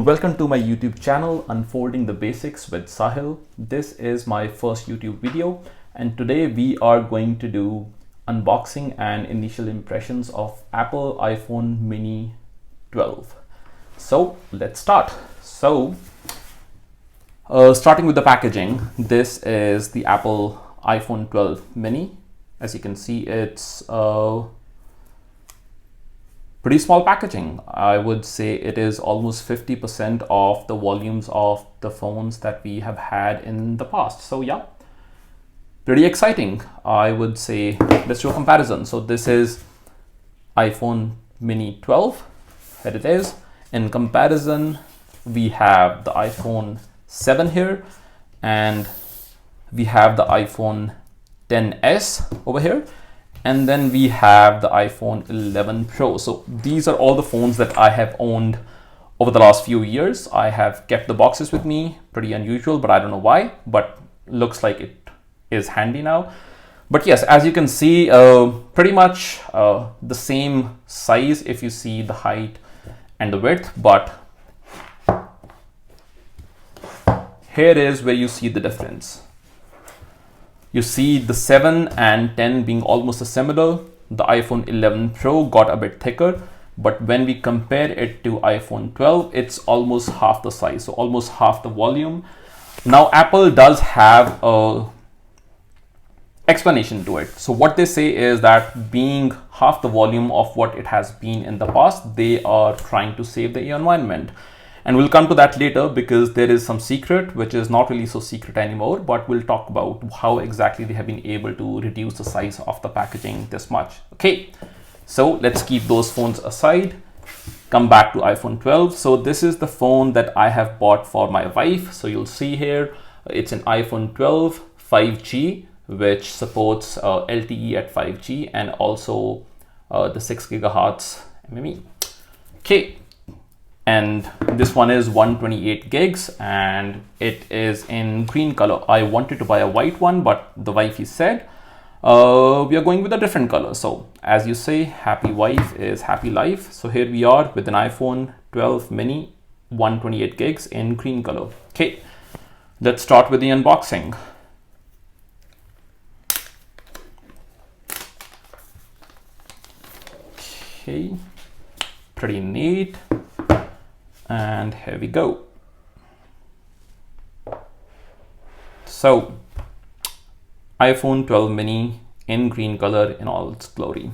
Welcome to my YouTube channel, Unfolding the Basics with Sahil. This is my first YouTube video, and today we are going to do unboxing and initial impressions of Apple iPhone mini 12. So let's start. Starting with the packaging, this is the Apple iPhone 12 mini. As you can see, it's pretty small packaging. I would say it is almost 50% of the volumes of the phones that we have had in the past. So yeah, pretty exciting. I would say let's do a comparison. So this is iPhone mini 12. Here it is. In comparison, we have the iPhone 7 here, and we have the iPhone 10s over here. And then we have the iPhone 11 Pro. So these are all the phones that I have owned over the last few years. I have kept the boxes with me, pretty unusual, but I don't know why, but looks like it is handy now. But yes, as you can see, pretty much the same size if you see the height and the width, but here is where you see the difference. You see the 7 and 10 being almost similar. The iPhone 11 Pro got a bit thicker, but when we compare it to iPhone 12, it's almost half the size, so almost half the volume. Now, Apple does have a explanation to it. So what they say is that being half the volume of what it has been in the past, they are trying to save the environment. And we'll come to that later because there is some secret, which is not really so secret anymore, but we'll talk about how exactly they have been able to reduce the size of the packaging this much. Okay, so let's keep those phones aside. Come back to iPhone 12. So this is the phone that I have bought for my wife. So you'll see here, it's an iPhone 12 5G, which supports LTE at 5G and also the 6 gigahertz MME. Okay. And this one is 128 gigs and it is in green color. I wanted to buy a white one, but the wifey said we are going with a different color. So as you say, happy wife is happy life. So here we are with an iPhone 12 mini 128 gigs in green color. Okay, let's start with the unboxing. Okay, pretty neat. And here we go. So iPhone 12 mini in green color in all its glory.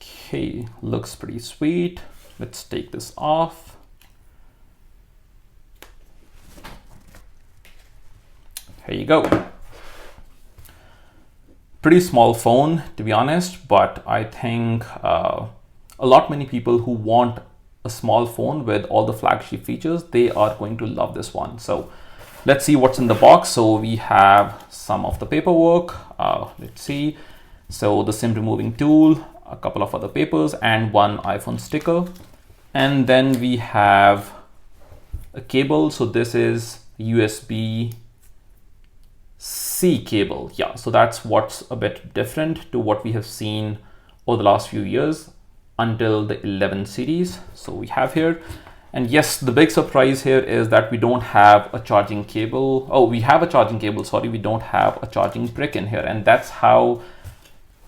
Okay, looks pretty sweet. Let's take this off. Here you go. Pretty small phone, to be honest, but I think many people who want a small phone with all the flagship features, they are going to love this one. So let's see what's in the box. So we have some of the paperwork. Let's see. So the SIM removing tool, a couple of other papers, and one iPhone sticker. And then we have a cable. So this is USB C cable. Yeah, so that's what's a bit different to what we have seen over the last few years until the 11 series. So we have here, and yes, the big surprise here is that we don't have a charging cable. Oh, we have a charging cable, sorry, we don't have a charging brick in here. And that's how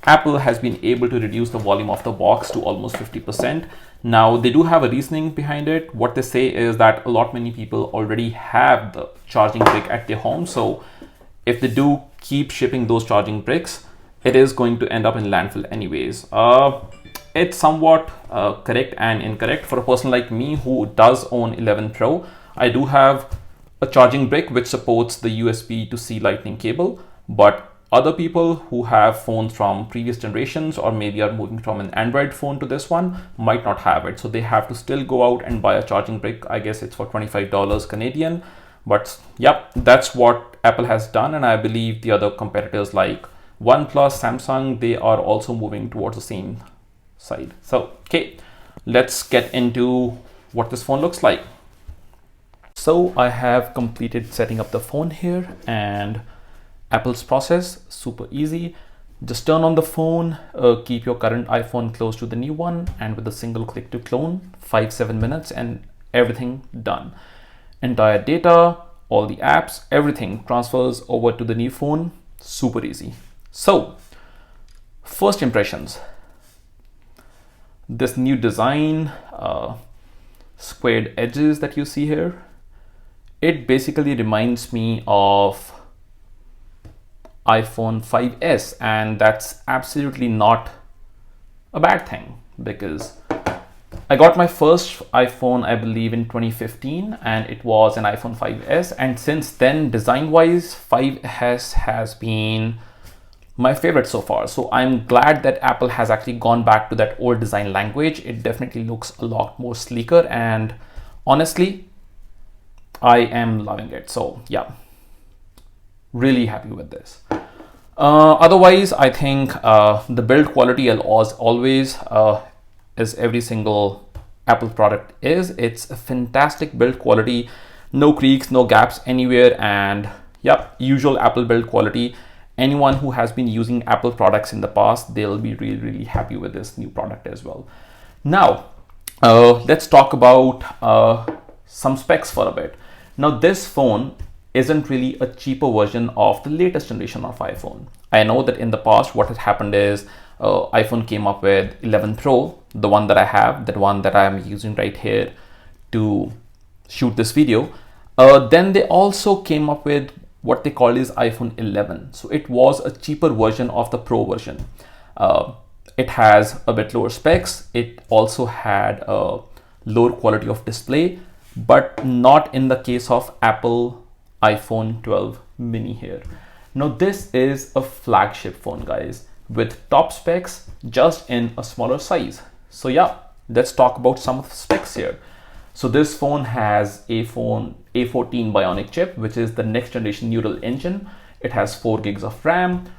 Apple has been able to reduce the volume of the box to almost 50%. Now, they do have a reasoning behind it. What they say is that many people already have the charging brick at their home. So if they do keep shipping those charging bricks, it is going to end up in landfill anyways. It's somewhat correct and incorrect. For a person like me who does own 11 Pro, I do have a charging brick which supports the USB to C lightning cable, but other people who have phones from previous generations or maybe are moving from an Android phone to this one might not have it. So they have to still go out and buy a charging brick. I guess it's for $25 Canadian. But yep, that's what Apple has done, and I believe the other competitors like OnePlus, Samsung, they are also moving towards the same side. So okay, let's get into what this phone looks like. So I have completed setting up the phone here, and Apple's process super easy. Just turn on the phone, keep your current iPhone close to the new one, and with a single click to clone, 5-7 minutes, and everything done. Entire data, all the apps, everything transfers over to the new phone. Super easy. So, first impressions. This new design, squared edges that you see here, it basically reminds me of iPhone 5s, and that's absolutely not a bad thing, because I got my first iPhone, I believe, in 2015, and it was an iPhone 5s, and since then, design-wise, 5s has been my favorite so far. So I'm glad that Apple has actually gone back to that old design language. It definitely looks a lot more sleeker, and honestly, I am loving it. So yeah, really happy with this. Otherwise, I think the build quality, as always, as every single Apple product is, it's a fantastic build quality. No creaks, no gaps anywhere, and yep, usual Apple build quality. Anyone who has been using Apple products in the past, they'll be really happy with this new product as well. Now, let's talk about some specs for a bit. Now, this phone isn't really a cheaper version of the latest generation of iPhone. I know that in the past, what has happened is iPhone came up with 11 Pro, the one that I have, that one that I'm using right here to shoot this video. Then they also came up with what they call is iPhone 11. So it was a cheaper version of the Pro version. It has a bit lower specs. It also had a lower quality of display, but not in the case of Apple iPhone 12 mini here. Now this is a flagship phone, guys, with top specs just in a smaller size. So yeah, let's talk about some of the specs here. So this phone has A14 Bionic chip, which is the next generation neural engine. It has 4 gigs of RAM.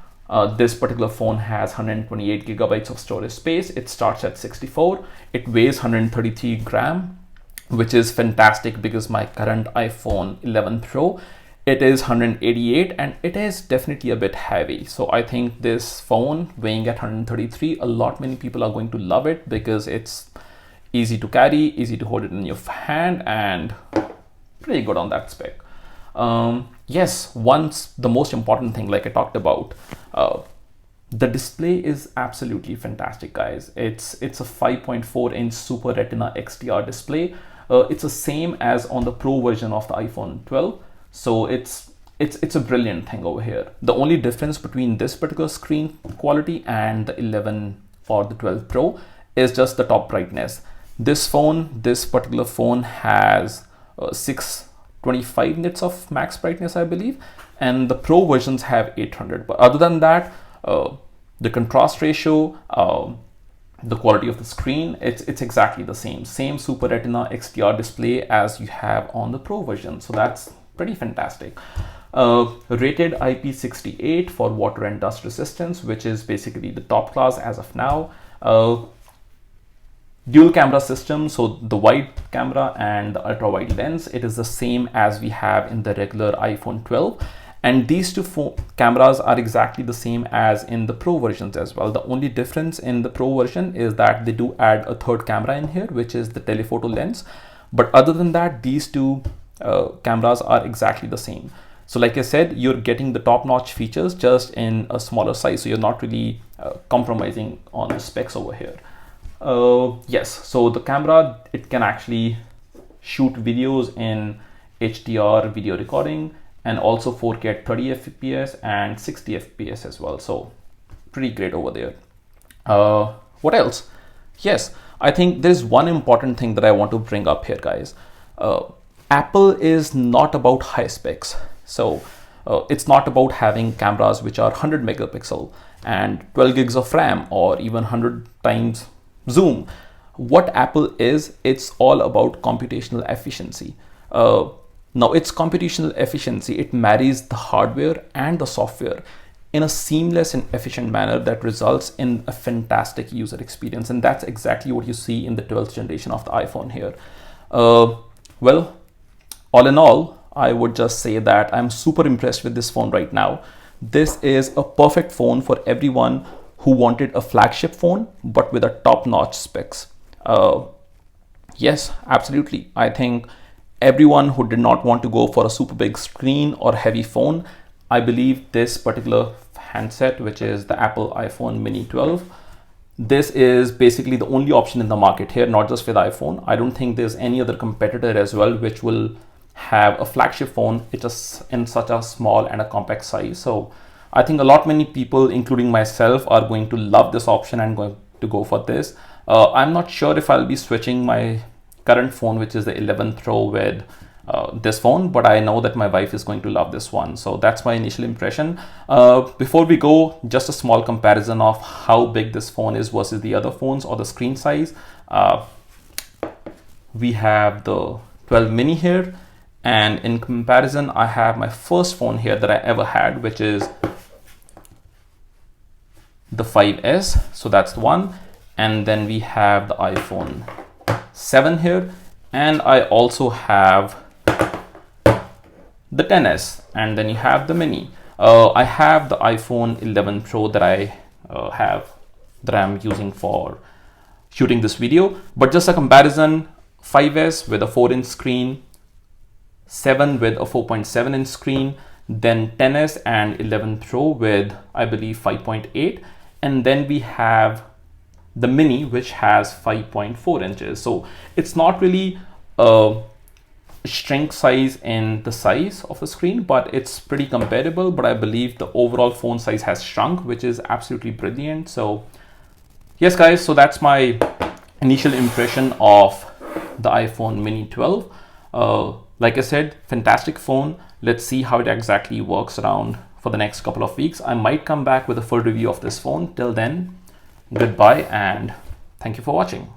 This particular phone has 128 gigabytes of storage space. It starts at 64. It weighs 133 gram, which is fantastic because my current iPhone 11 Pro, it is 188, and it is definitely a bit heavy. So I think this phone weighing at 133, many people are going to love it because it's easy to carry, easy to hold it in your hand, and pretty good on that spec. Yes, the most important thing, like I talked about, the display is absolutely fantastic, guys. It's a 5.4-inch Super Retina XDR display. It's the same as on the Pro version of the iPhone 12. So it's a brilliant thing over here. The only difference between this particular screen quality and the 11 or the 12 Pro is just the top brightness. This particular phone has 625 nits of max brightness, I believe, and the Pro versions have 800. But other than that, the contrast ratio, the quality of the screen, it's exactly the same Super Retina XDR display as you have on the Pro version. So that's pretty fantastic. Rated IP68 for water and dust resistance, which is basically the top class as of now. Dual camera system, so the wide camera and the ultra wide lens, it is the same as we have in the regular iPhone 12. And these two cameras are exactly the same as in the Pro versions as well. The only difference in the Pro version is that they do add a third camera in here, which is the telephoto lens. But other than that, these two cameras are exactly the same. So like I said, you're getting the top-notch features just in a smaller size. So you're not really compromising on the specs over here. Yes, so the camera, it can actually shoot videos in HDR video recording, and also 4K at 30 FPS and 60 FPS as well. So pretty great over there. What else? Yes, I think there's one important thing that I want to bring up here, guys. Apple is not about high specs. So it's not about having cameras which are 100 megapixel and 12 gigs of RAM or even 100 times zoom. What Apple is, it's all about computational efficiency. Now it's computational efficiency. It marries the hardware and the software in a seamless and efficient manner that results in a fantastic user experience. And that's exactly what you see in the 12th generation of the iPhone here. Well, all in all, I would just say that I'm super impressed with this phone right now. this is a perfect phone for everyone who wanted a flagship phone but with a top-notch specs. Yes, absolutely. I think everyone who did not want to go for a super big screen or heavy phone, I believe this particular handset, which is the Apple iPhone mini 12, this is basically the only option in the market here, not just with iPhone. I don't think there's any other competitor as well which will have a flagship phone. It's just in such a small and a compact size. So I think many people, including myself, are going to love this option and going to go for this. I'm not sure if I'll be switching my current phone, which is the 11 Pro, with this phone, but I know that my wife is going to love this one. So that's my initial impression. Before we go, just a small comparison of how big this phone is versus the other phones or the screen size. We have the 12 mini here, and in comparison, I have my first phone here that I ever had, which is the 5S. So that's the one. And then we have the iPhone 7 here, and I also have the 10s, and then you have the mini. I have the iPhone 11 Pro that I'm using for shooting this video, but just a comparison: 5s with a 4-inch screen, 7 with a 4.7-inch screen, then 10s and 11 Pro with, I believe, 5.8, and then we have the mini, which has 5.4 inches. So it's not really a shrink size in the size of the screen, but it's pretty comparable. But I believe the overall phone size has shrunk, which is absolutely brilliant. So yes, guys, so that's my initial impression of the iPhone mini 12. Like I said, fantastic phone. Let's see how it exactly works around for the next couple of weeks. I might come back with a full review of this phone. Till then, goodbye and thank you for watching.